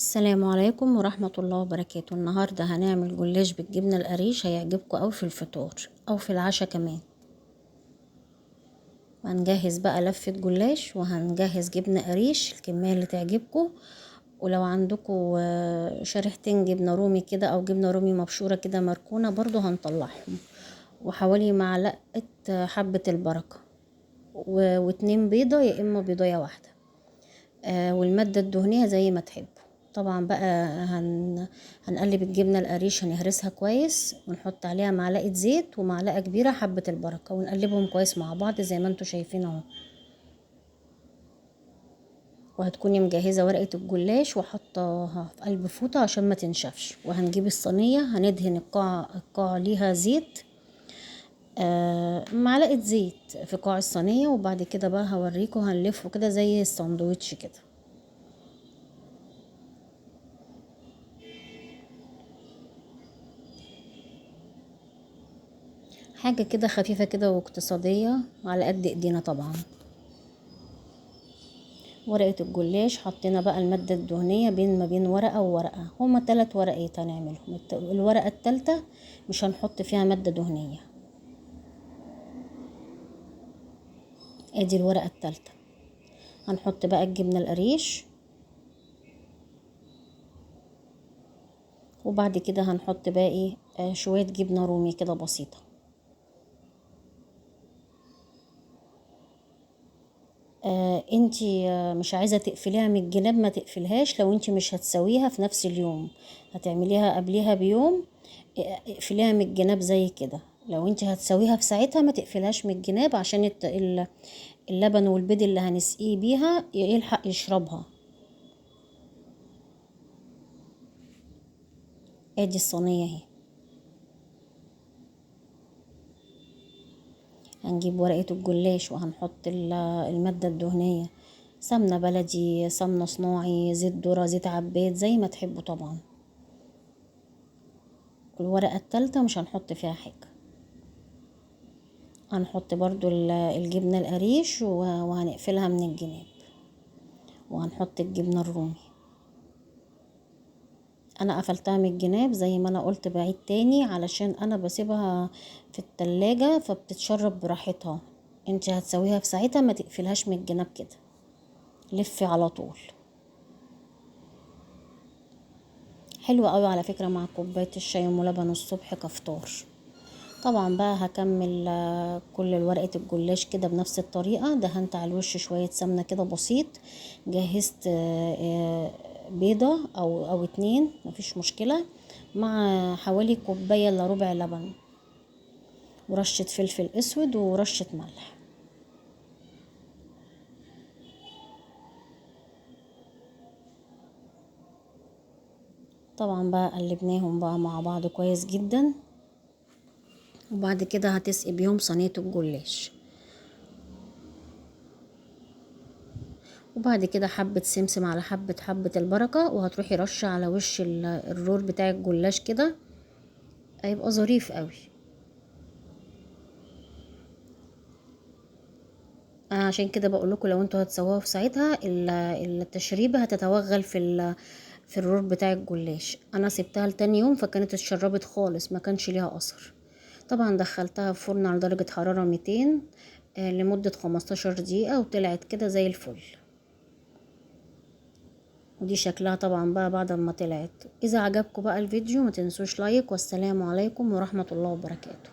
السلام عليكم ورحمة الله وبركاته. النهاردة هنعمل جلاش بالجبنة القريش، هيعجبكم أوي في الفطار أو في العشاء كمان. هنجهز بقى لفة جلاش، وهنجهز جبنة قريش الكمية اللي تعجبكم. ولو عندكم شريحتين جبنة رومي كده أو جبنة رومي مبشورة كده مركونة برضو هنطلعهم، وحوالي معلقة حبة البركة، واتنين بيضة يا إما بيضاية واحدة، والمادة الدهنية زي ما تحبوا. طبعا بقى هنقلب الجبنة القريش، هنهرسها كويس ونحط عليها معلقة زيت ومعلقة كبيرة حبة البركة، ونقلبهم كويس مع بعض زي ما انتوا شايفين اهو. وهتكوني مجهزة ورقة الجلاش وحطاها في قلب فوطة عشان ما تنشفش. وهنجيب الصينية، هندهن القاع ليها زيت، معلقة زيت في قاع الصينية. وبعد كده بقى هوريكم هنلفه كده زي الساندوتش كده. حاجة كده خفيفة كده واقتصادية على قد ايدينا طبعا. ورقة الجلاش حطينا بقى المادة الدهنية بين ما بين ورقة وورقة، هما 3 ورقات هنعملهم. الورقة التالتة مش هنحط فيها مادة دهنية. ادي الورقة التالتة. هنحط بقى الجبنة القريش، وبعد كده هنحط بقى ايه شوية جبنة رومي كده بسيطة. انتي مش عايزة تقفليها من الجناب ما تقفلهاش. لو انتي مش هتسويها في نفس اليوم، هتعمليها قبليها بيوم، اقفليها من الجناب زي كده. لو انتي هتسويها في ساعتها ما تقفلهاش من الجناب، عشان اللبن والبيض اللي هنسقيه بيها يلحق يشربها. ادي الصينية اهي. هنجيب ورقة الجلاش وهنحط المادة الدهنية، سمنة بلدي، سمنة صناعي، زيت ذرة، زيت عباد، زي ما تحبوا طبعا. الورقة التالتة مش هنحط فيها حاجة. هنحط برضو الجبنة القريش وهنقفلها من الجناب، وهنحط الجبنة الرومي. انا قفلتها من الجناب زي ما انا قلت، بعيد تاني علشان انا بسيبها في التلاجة فبتتشرب براحتها. انت هتسويها في ساعتها ما تقفلهاش من الجناب كده، لفي على طول. حلوة قوي على فكرة مع كوباية الشاي ام لبن الصبح كفطار. طبعا بقى هكمل كل ورقة الجلاش كده بنفس الطريقة. دهنت على الوش شوية سمنة كده بسيط. جهزت بيضة او 2 مفيش مشكلة، مع حوالي كوباية الا ربع لبن، ورشة فلفل اسود ورشة ملح. طبعا بقى قلبناهم بقى مع بعض كويس جدا. وبعد كده هتسقي بيهم صينية الجلاش. وبعد كده حبة سمسم على حبة البركة، وهتروحي رشة على وش الرول بتاع الجلاش كده، هيبقى ظريف قوي. عشان كده بقول لكم لو انتوا هتسووها في ساعتها التشريبة هتتوغل في الرول بتاع الجلاش. انا سبتها لتاني يوم فكانت اتشربت خالص، ما كانش ليها اثر. طبعا دخلتها في فرن على درجة حرارة 200 لمدة 15 دقيقة، وطلعت كده زي الفل. ودي شكلها طبعا بقى بعد ما طلعت. اذا عجبكم بقى الفيديو ما تنسوش لايك، والسلام عليكم ورحمة الله وبركاته.